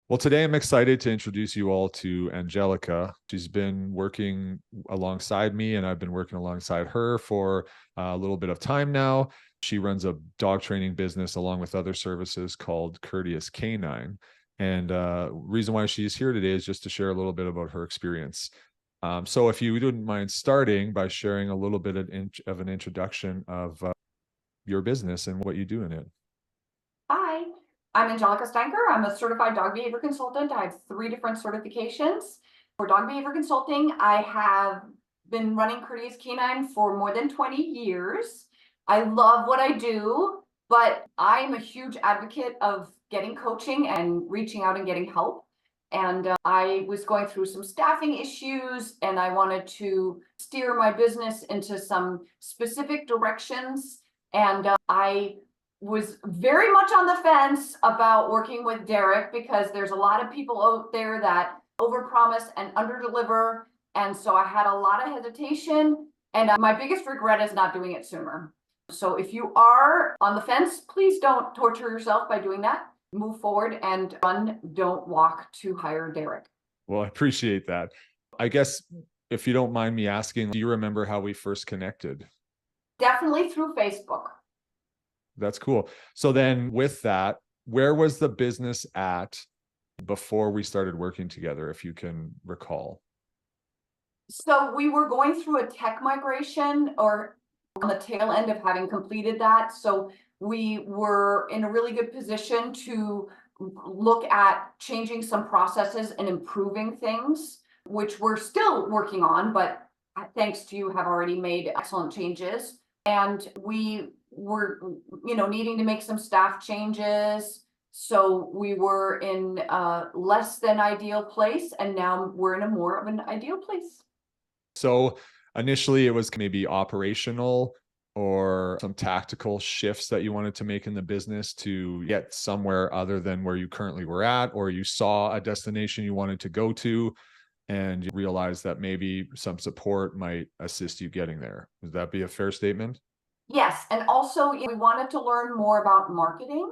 Well, today I'm excited to introduce you all to Angelica. She's been working alongside me, and I've been working alongside her for a little bit of time now. She runs a dog training business along with other services called Courteous Canine. And reason why she's here today is just to share a little bit about her experience. So if you wouldn't mind starting by sharing a little bit of an introduction of your business and what you do in it. Hi, I'm Angelica. I'm a certified dog behavior consultant. I have three different certifications. For dog behavior consulting, I have been running Courteous Canine for more than 20 years. I love what I do, but I'm a huge advocate of getting coaching and reaching out and getting help. And I was going through some staffing issues, and I wanted to steer my business into some specific directions. And I was very much on the fence about working with Derek because there's a lot of people out there that overpromise and underdeliver. And so I had a lot of hesitation. And my biggest regret is not doing it sooner. So if you are on the fence, please don't torture yourself by doing that. Move forward and run, don't walk to hire Derek. Well, I appreciate that. I guess if you don't mind me asking, do you remember how we first connected? Definitely through Facebook. That's cool. So then with that, where was the business at before we started working together, if you can recall? So we were going through a tech migration, or on the tail end of having completed that. So we were in a really good position to look at changing some processes and improving things, which we're still working on, but thanks to you have already made excellent changes. And we were, needing to make some staff changes. So we were in a less than ideal place, and now we're in a more of an ideal place. So initially it was maybe operational or some tactical shifts that you wanted to make in the business to get somewhere other than where you currently were at, or you saw a destination you wanted to go to and you realized that maybe some support might assist you getting there. Would that be a fair statement? Yes, and also we wanted to learn more about marketing.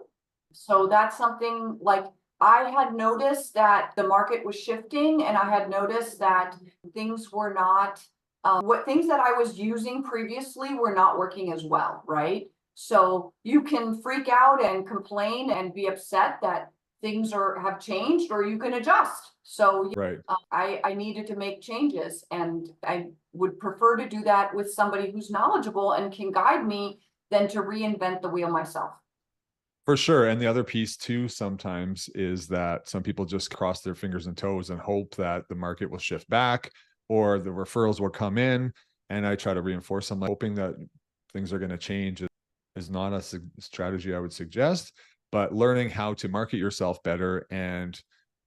So that's something like I had noticed that the market was shifting, and I had noticed that things were not, what things that I was using previously were not working as well, right? So you can freak out and complain and be upset that things have changed, or you can adjust. So Right. I needed to make changes, and I would prefer to do that with somebody who's knowledgeable and can guide me than to reinvent the wheel myself. For sure. And the other piece too, sometimes is that some people just cross their fingers and toes and hope that the market will shift back or the referrals will come in. And I try to reinforce them, like, hoping that things are going to change is not a strategy I would suggest, but learning how to market yourself better and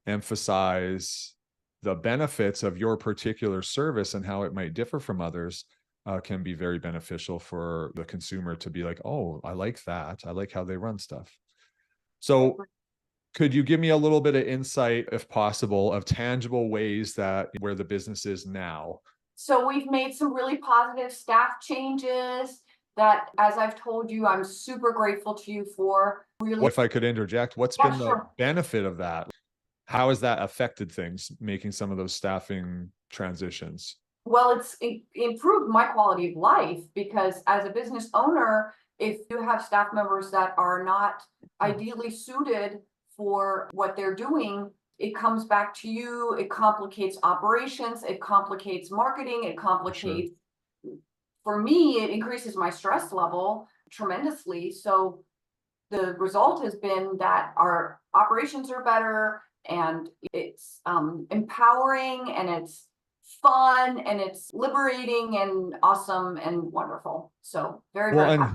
emphasize the benefits of your particular service and how it might differ from others can be very beneficial for the consumer to be like, oh, I like that. I like how they run stuff. So could you give me a little bit of insight, if possible, of tangible ways that where the business is now? So we've made some really positive staff changes that, as I've told you, I'm super grateful to you for. Really, If I could interject, what's yeah, been the sure. benefit of that? How has that affected things, making some of those staffing transitions? Well, it's improved my quality of life because as a business owner, if you have staff members that are not ideally suited for what they're doing, it comes back to you. It complicates operations, it complicates marketing, it For sure. complicates, for me, it increases my stress level tremendously. So the result has been that our operations are better, and it's empowering, and it's fun, and it's liberating and awesome and wonderful. So very, Well, very happy.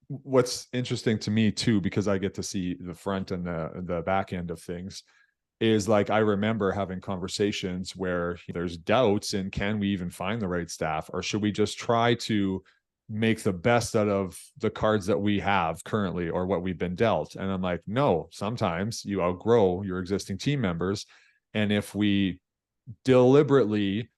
and what's interesting to me too, because I get to see the front and the back end of things, is like I remember having conversations where there's doubts in, can we even find the right staff, or should we just try to make the best out of the cards that we have currently or what we've been dealt? And I'm like, no, sometimes you outgrow your existing team members. And if we deliberately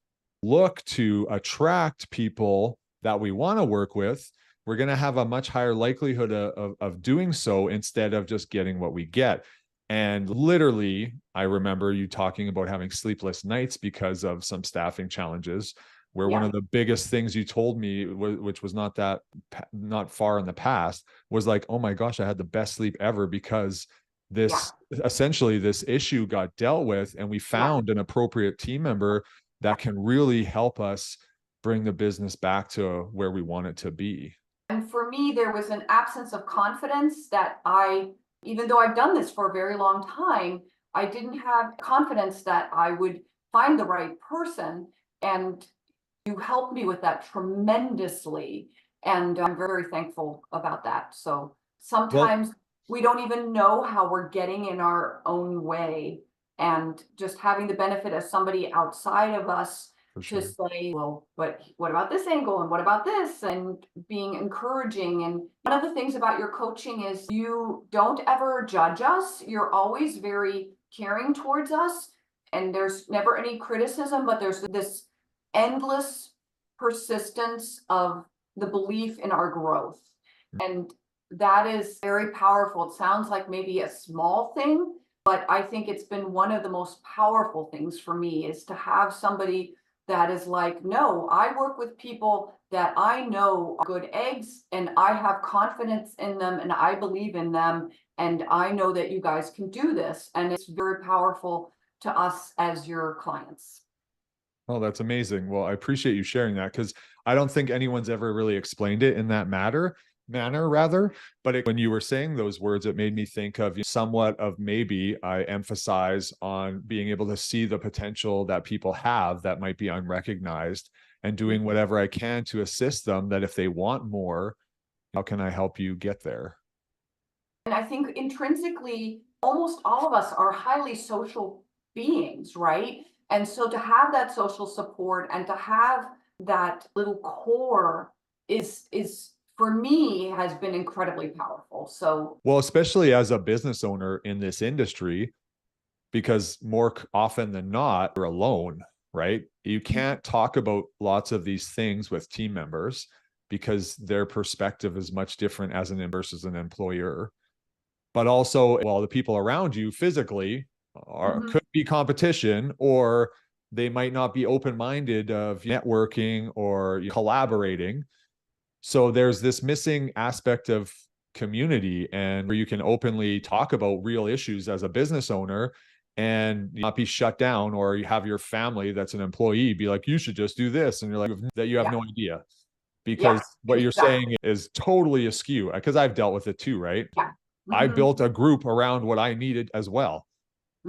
look to attract people that we want to work with, we're going to have a much higher likelihood of doing so instead of just getting what we get. And literally, I remember you talking about having sleepless nights because of some staffing challenges, where one Yeah, of the biggest things you told me, which was not far in the past, was like, oh my gosh, I had the best sleep ever because yeah, this essentially this issue got dealt with, and we yeah. found an appropriate team member that can really help us bring the business back to where we want it to be. And for me, there was an absence of confidence that even though I've done this for a very long time, I didn't have confidence that I would find the right person. And you helped me with that tremendously. And I'm very thankful about that. So Well, sometimes we don't even know how we're getting in our own way. And just having the benefit of somebody outside of us for to sure. say, well, but what about this angle? And what about this? And being encouraging. And one of the things about your coaching is you don't ever judge us. You're always very caring towards us. And there's never any criticism, but there's this endless persistence of the belief in our growth. And that is very powerful. It sounds like maybe a small thing, but I think it's been one of the most powerful things for me is to have somebody that is like, no, I work with people that I know are good eggs and I have confidence in them and I believe in them. And I know that you guys can do this. And it's very powerful to us as your clients. Oh, that's amazing. Well, I appreciate you sharing that because I don't think anyone's ever really explained it in that manner rather. But when you were saying those words, it made me think of somewhat of maybe I emphasize on being able to see the potential that people have that might be unrecognized and doing whatever I can to assist them that if they want more, how can I help you get there? And I think intrinsically, almost all of us are highly social beings, right? And so to have that social support and to have that little core is for me has been incredibly powerful. So Well, especially as a business owner in this industry, because often than not, you're alone, right? You can't talk about lots of these things with team members because their perspective is much different as versus an employer. But also, well, the people around you physically mhm, could be competition, or they might not be open-minded of networking or collaborating. So there's this missing aspect of community and where you can openly talk about real issues as a business owner and not be shut down, or you have your family that's an employee be like, you should just do this. And you're like, that you have yeah, no idea yeah, because what you're exactly. saying is totally askew. Because I've dealt with it too, right? Yeah. I Hmm. built a group around what I needed as well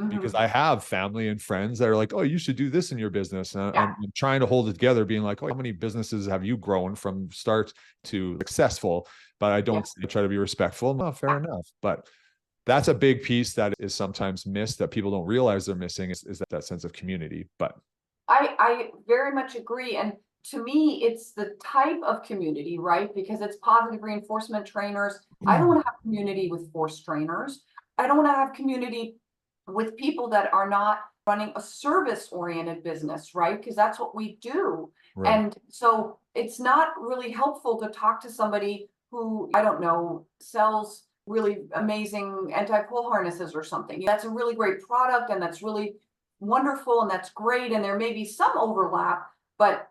because Hmm. I have family and friends that are like, oh, you should do this in your business. And Yeah, I'm trying to hold it together, being like, oh, how many businesses have you grown from start to successful? But I yeah, don't try to be respectful. No, fair yeah. enough. But that's a big piece that is sometimes missed that people don't realize they're missing is that sense of community. But I very much agree. And to me, it's the type of community, right? Because it's positive reinforcement trainers. I don't want to have community with force trainers. I don't want to have community with people that are not running a service oriented business, right? Because that's what we do. right, And so it's not really helpful to talk to somebody who, I don't know, sells really amazing anti-pull harnesses or something. That's a really great product and that's really wonderful and that's great. And there may be some overlap, but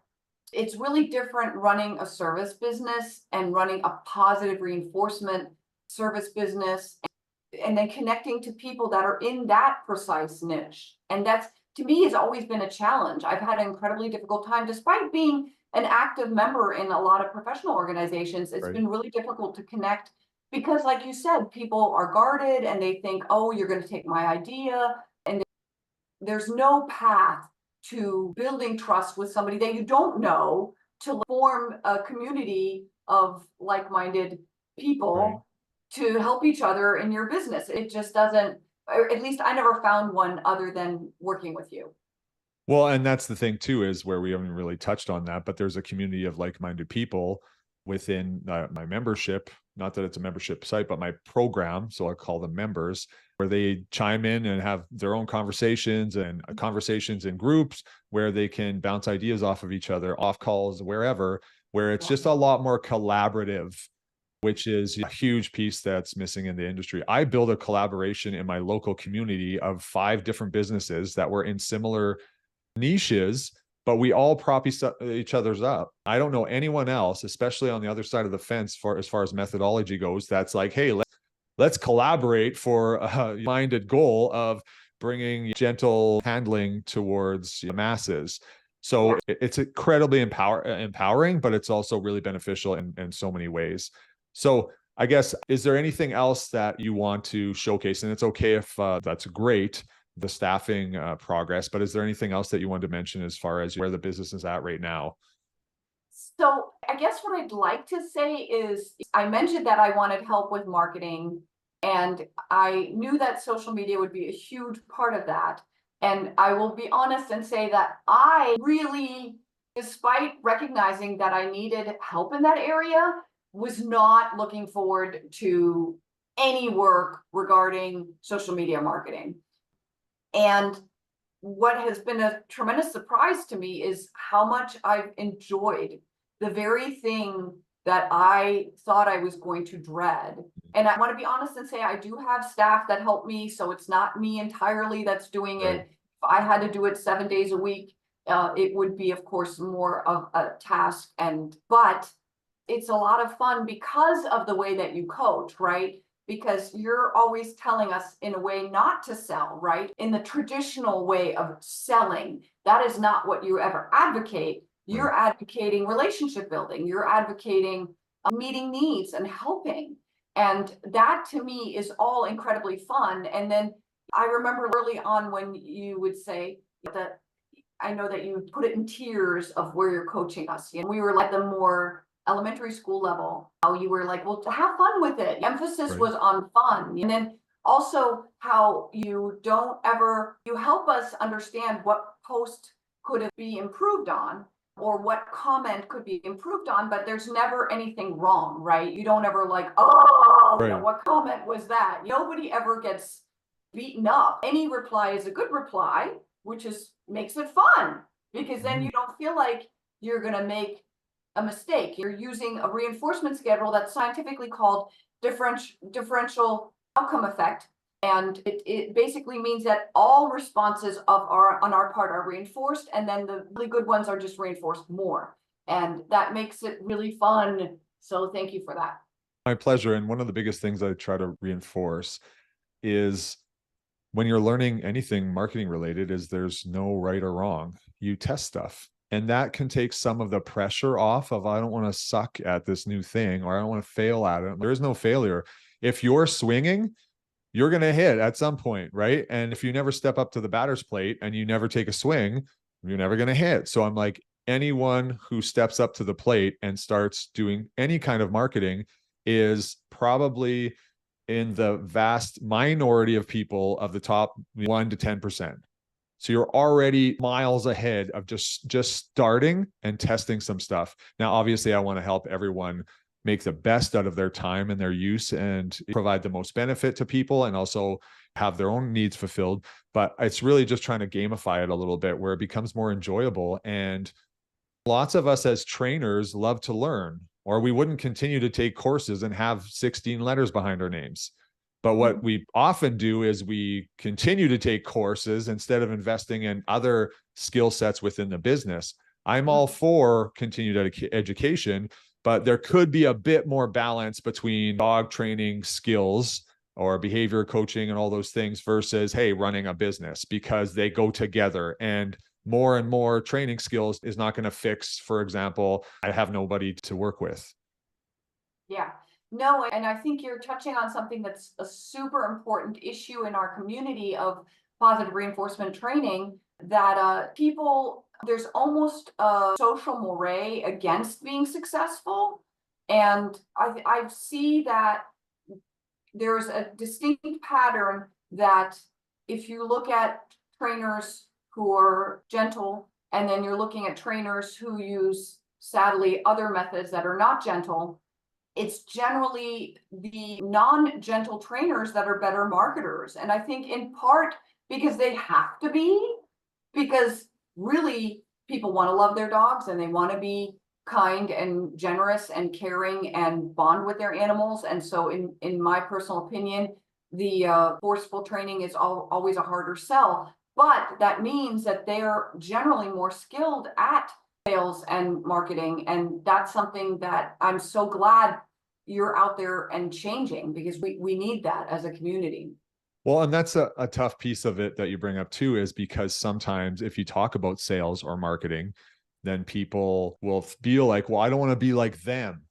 it's really different running a service business and running a positive reinforcement service business and then connecting to people that are in that precise niche. And that's to me has always been a challenge. I've had an incredibly difficult time, despite being an active member in a lot of professional organizations. It's right. been really difficult to connect because, like you said, people are guarded and they think, oh, you're going to take my idea. And there's no path to building trust with somebody that you don't know to form a community of like-minded Right. people to help each other in your business. It just doesn't, or at least I never found one other than working with you. Well, and that's the thing too, is where we haven't really touched on that, but there's a community of like-minded people within my membership. Not that it's a membership site, but my program. So I call them members, where they chime in and have their own conversations and conversations in groups where they can bounce ideas off of each other, off calls, wherever, where it's Yeah. just a lot more collaborative which is a huge piece that's missing in the industry. I built a collaboration in my local community of 5 different businesses that were in similar niches, but we all prop each other's up. I don't know anyone else, especially on the other side of the fence, as far as methodology goes, that's like, hey, let's collaborate for a minded goal of bringing gentle handling towards the masses. So it's incredibly empowering, but it's also really beneficial in so many ways. So I guess, is there anything else that you want to showcase? And it's okay if that's great, the staffing progress, but is there anything else that you wanted to mention as far as where the business is at right now? So I guess what I'd like to say is I mentioned that I wanted help with marketing, and I knew that social media would be a huge part of that. And I will be honest and say that I really, despite recognizing that I needed help in that area, was not looking forward to any work regarding social media marketing. And what has been a tremendous surprise to me is how much I've enjoyed the very thing that I thought I was going to dread. And I want to be honest and say I do have staff that help me, so it's not me entirely that's doing Right. it. If I had to do it 7 days a week, it would be, of course, more of a task. But it's a lot of fun because of the way that you coach, right? Because you're always telling us in a way not to sell, right? In the traditional way of selling, that is not what you ever advocate. Right. You're advocating relationship building, you're advocating meeting needs and helping. And that to me is all incredibly fun. And then I remember early on when you would say that I know that you put it in tiers of where you're coaching us. And we were like the more elementary school level, how you were like, well, have fun with it. Emphasis Right. was on fun. And then also how you don't ever, you help us understand what post could be improved on or what comment could be improved on, but there's never anything wrong, right? You don't ever like, oh, Right. what comment was that? Nobody ever gets beaten up. Any reply is a good reply, which is makes it fun because then Mhm. you don't feel like you're going to make a mistake. You're using a reinforcement schedule that's scientifically called differential outcome effect. And it basically means that all responses on our part are reinforced, and then the really good ones are just reinforced more. And that makes it really fun. So thank you for that. My pleasure. And one of the biggest things I try to reinforce is, when you're learning anything marketing related, is there's no right or wrong. You test stuff. And that can take some of the pressure off of, I don't want to suck at this new thing, or I don't want to fail at it. There is no failure. If you're swinging, you're going to hit at some point, right? And if you never step up to the batter's plate and you never take a swing, you're never going to hit. So I'm like, anyone who steps up to the plate and starts doing any kind of marketing is probably in the vast minority of people of the top 1 to 10%. So you're already miles ahead of just starting and testing some stuff. Now, obviously, I want to help everyone make the best out of their time and their use and provide the most benefit to people and also have their own needs fulfilled. But it's really just trying to gamify it a little bit where it becomes more enjoyable. And lots of us as trainers love to learn, or we wouldn't continue to take courses and have 16 letters behind our names. But what Mhm. we often do is we continue to take courses instead of investing in other skill sets within the business. I'm all for continued education, but there could be a bit more balance between dog training skills or behavior coaching and all those things versus, hey, running a business, because they go together. And more training skills is not going to fix, for example, I have nobody to work with. Yeah. No, and I think you're touching on something that's a super important issue in our community of positive reinforcement training that people, there's almost a social moray against being successful. And I see that there's a distinct pattern that if you look at trainers who are gentle, and then you're looking at trainers who use, sadly, other methods that are not gentle, it's generally the non-gentle trainers that are better marketers. And I think in part because they have to be, because really people want to love their dogs and they want to be kind and generous and caring and bond with their animals. And so in my personal opinion, the forceful training is always a harder sell. But that means that they're generally more skilled at sales and marketing. And that's something that I'm so glad you're out there and changing, because we need that as a community. Well, and that's a tough piece of it that you bring up too, is because sometimes if you talk about sales or marketing, then people will feel like, well, I don't want to be like them.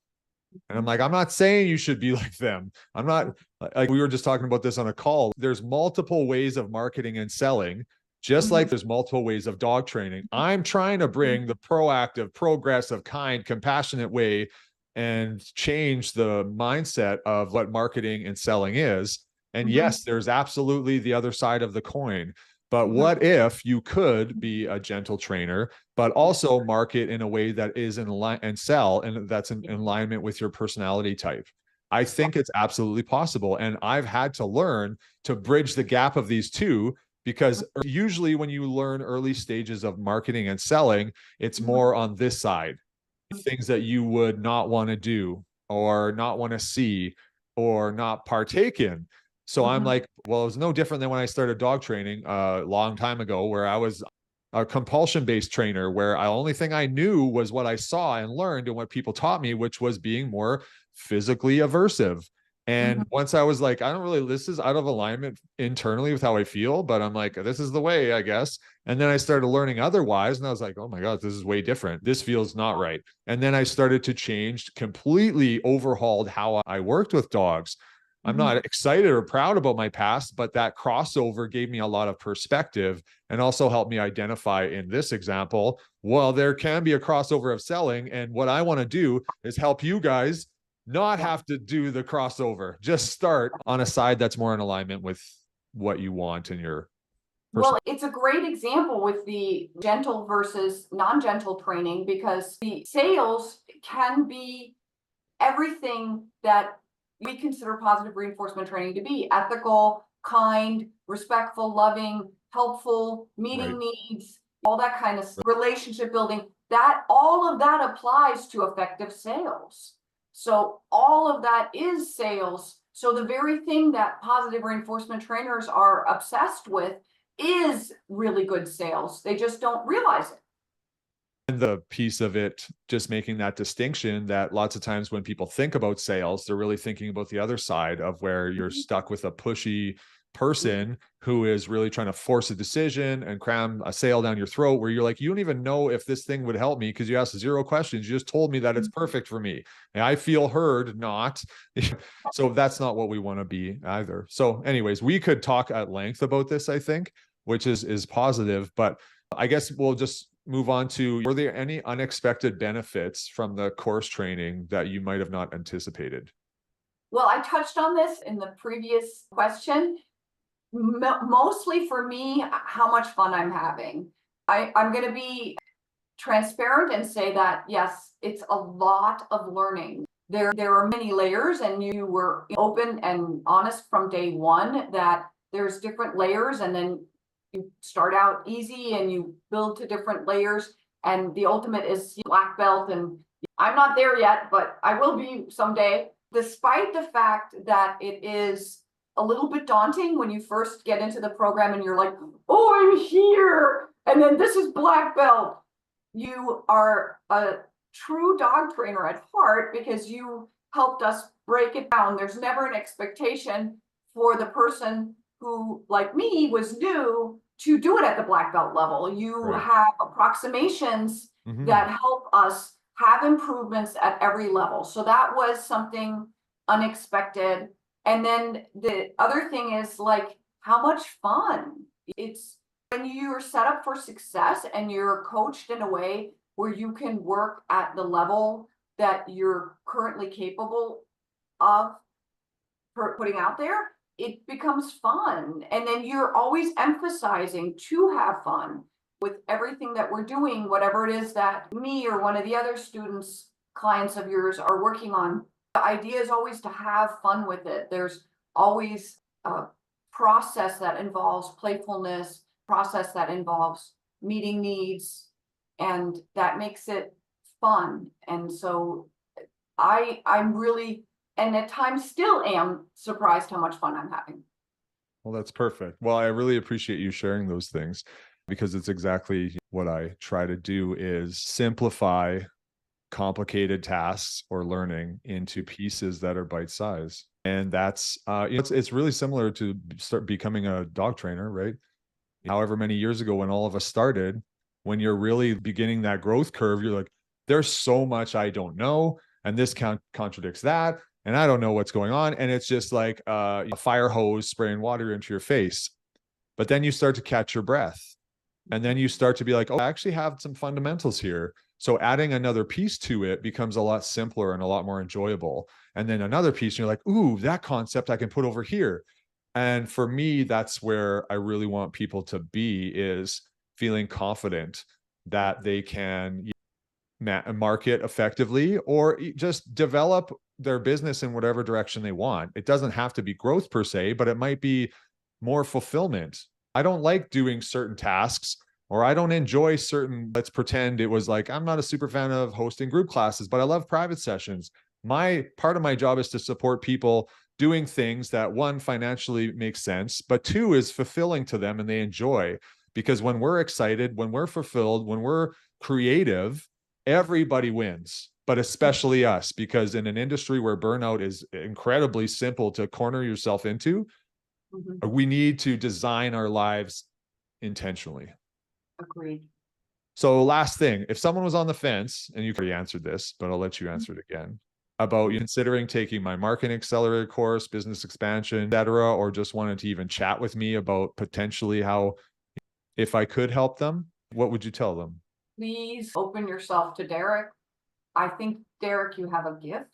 And I'm like, I'm not saying you should be like them. I'm not, like, we were just talking about this on a call. There's multiple ways of marketing and selling, just like there's multiple ways of dog training. I'm trying to bring the proactive, progressive, kind, compassionate way and change the mindset of what marketing and selling is. And yes, there's absolutely the other side of the coin. But what if you could be a gentle trainer, but also market in a way that is in line and sell, and that's in alignment with your personality type? I think it's absolutely possible. And I've had to learn to bridge the gap of these two, because usually when you learn early stages of marketing and selling, it's more on this side, things that you would not want to do or not want to see or not partake in. So I'm like, well, it was no different than when I started dog training a long time ago, where I was a compulsion based trainer, where the only thing I knew was what I saw and learned and what people taught me, which was being more physically aversive. And once I was like, I don't really, this is out of alignment internally with how I feel, but I'm like, this is the way, I guess. And then I started learning otherwise. And I was like, oh my God, this is way different. This feels not right. And then I started to change, completely overhauled how I worked with dogs. I'm not excited or proud about my past, but that crossover gave me a lot of perspective and also helped me identify in this example, well, there can be a crossover of selling. And what I want to do is help you guys not have to do the crossover. Just start on a side that's more in alignment with what you want in your Well, it's a great example with the gentle versus non-gentle training, because the sales can be everything that we consider positive reinforcement training to be: ethical, kind, respectful, loving, helpful, right. meeting needs, all that kind of relationship building. That all of that applies to effective sales. So all of that is sales. So the very thing that positive reinforcement trainers are obsessed with is really good sales. They just don't realize it. And the piece of it, just making that distinction, that lots of times when people think about sales, they're really thinking about the other side of where you're stuck with a pushy person who is really trying to force a decision and cram a sale down your throat, where you're like, you don't even know if this thing would help me because you asked 0 questions. You just told me that it's perfect for me. And I feel heard, not. So that's not what we want to be either. So anyways, we could talk at length about this, I think, which is positive, but I guess we'll just move on to, were there any unexpected benefits from the course training that you might have not anticipated? Well, I touched on this in the previous question. Mostly for me, how much fun I'm having. I'm going to be transparent and say that, yes, it's a lot of learning. There are many layers, and you were open and honest from day one that there's different layers, and then you start out easy and you build to different layers, and the ultimate is black belt. And I'm not there yet, but I will be someday. Despite the fact that it is a little bit daunting when you first get into the program and you're like, oh, I'm here, and then this is black belt. You are a true dog trainer at heart, because you helped us break it down. There's never an expectation for the person who, like me, was new to do it at the black belt level. You Right. have approximations that help us have improvements at every level. So that was something unexpected. And then the other thing is, like, how much fun. It's when you're set up for success and you're coached in a way where you can work at the level that you're currently capable of putting out there, it becomes fun. And then you're always emphasizing to have fun with everything that we're doing, whatever it is that me or one of the other students, clients of yours, are working on. The idea is always to have fun with it. There's always a process that involves playfulness, process that involves meeting needs, and that makes it fun. And so I'm really, and at times still am surprised how much fun I'm having. Well, that's perfect. Well, I really appreciate you sharing those things because it's exactly what I try to do is simplify complicated tasks or learning into pieces that are bite size. And that's it's really similar to start becoming a dog trainer, right? However many years ago when all of us started, when you're really beginning that growth curve, you're like, there's so much I don't know, and this contradicts that, and I don't know what's going on, and it's just like a fire hose spraying water into your face. But then you start to catch your breath, and then you start to be like, oh, I actually have some fundamentals here. So adding another piece to it becomes a lot simpler and a lot more enjoyable. And then another piece, and you're like, ooh, that concept I can put over here. And for me, that's where I really want people to be is feeling confident that they can market effectively or just develop their business in whatever direction they want. It doesn't have to be growth per se, but it might be more fulfillment. I don't like doing certain tasks or I don't enjoy certain, let's pretend it was like, I'm not a super fan of hosting group classes, but I love private sessions. My part of my job is to support people doing things that one financially makes sense, but two is fulfilling to them and they enjoy. Because when we're excited, when we're fulfilled, when we're creative, everybody wins, but especially us, because in an industry where burnout is incredibly simple to corner yourself into, Mhm. we need to design our lives intentionally. Agreed. So last thing, if someone was on the fence, and you already answered this, but I'll let you answer it again, about considering taking my marketing accelerator course, business expansion, etc., or just wanted to even chat with me about potentially how, if I could help them, what would you tell them? Please open yourself to Derek. I think, Derek, you have a gift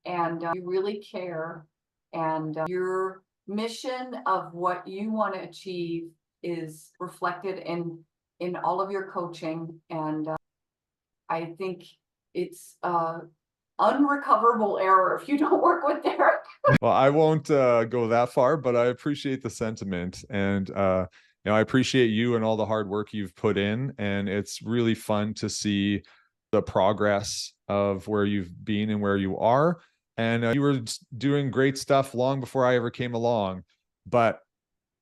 and you really care. And your mission of what you want to achieve is reflected in all of your coaching. And I think it's unrecoverable error if you don't work with Derek. Well, I won't go that far, but I appreciate the sentiment, and I appreciate you and all the hard work you've put in, and it's really fun to see the progress of where you've been and where you are. And you were doing great stuff long before I ever came along, but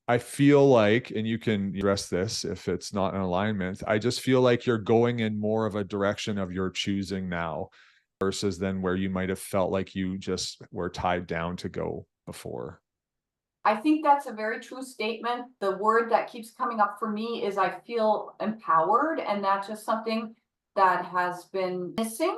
I feel like, and you can address this if it's not in alignment, I just feel like you're going in more of a direction of your choosing now versus then where you might have felt like you just were tied down to go before. I think that's a very true statement. The word that keeps coming up for me is I feel empowered, and that's just something that has been missing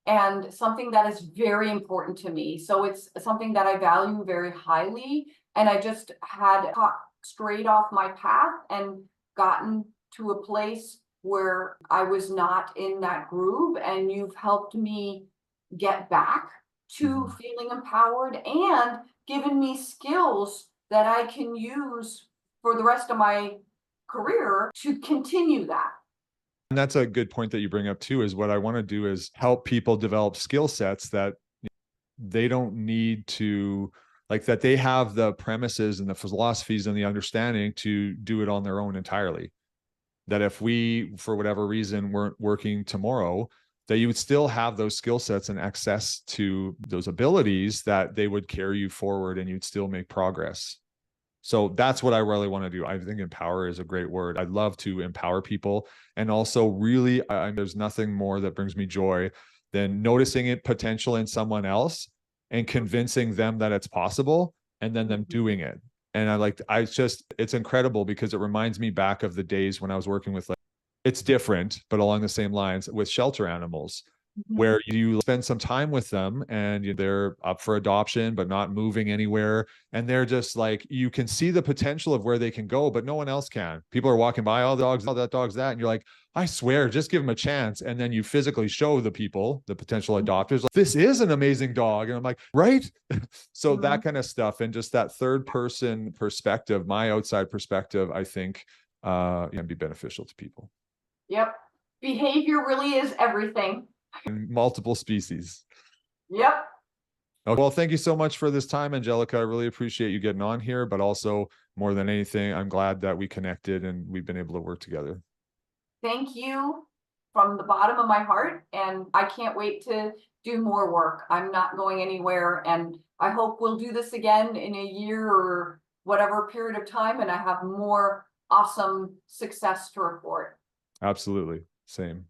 and something that is very important to me. So it's something that I value very highly. And I just had got straight off my path and gotten to a place where I was not in that groove. And you've helped me get back to Mhm. feeling empowered and given me skills that I can use for the rest of my career to continue that. And that's a good point that you bring up too, is what I want to do is help people develop skill sets that they don't need to, like, that they have the premises and the philosophies and the understanding to do it on their own entirely. That if we, for whatever reason, weren't working tomorrow, that you would still have those skill sets and access to those abilities that they would carry you forward and you'd still make progress. So that's what I really want to do. I think empower is a great word. I'd love to empower people. And also, really, there's nothing more that brings me joy than noticing it potential in someone else and convincing them that it's possible and then them doing it. And it's incredible because it reminds me back of the days when I was working with, like, it's different, but along the same lines with shelter animals, Mhm. where you spend some time with them and they're up for adoption, but not moving anywhere. And they're just like, you can see the potential of where they can go, but no one else can. People are walking by, oh, the dog's, oh, that dog's that. And you're like, I swear, just give them a chance. And then you physically show the people, the potential adopters, like, this is an amazing dog. And I'm like, right? So that Mhm. kind of stuff. And just that third person perspective, my outside perspective, I think can be beneficial to people Yep. Behavior really is everything. in multiple species. Yep. Okay. Well, thank you so much for this time, Angelica. I really appreciate you getting on here, but also more than anything, I'm glad that we connected and we've been able to work together. Thank you. from the bottom of my heart, and I can't wait to do more work. I'm not going anywhere, and I hope we'll do this again in a year or whatever period of time, and I have more awesome success to report. Absolutely. Same.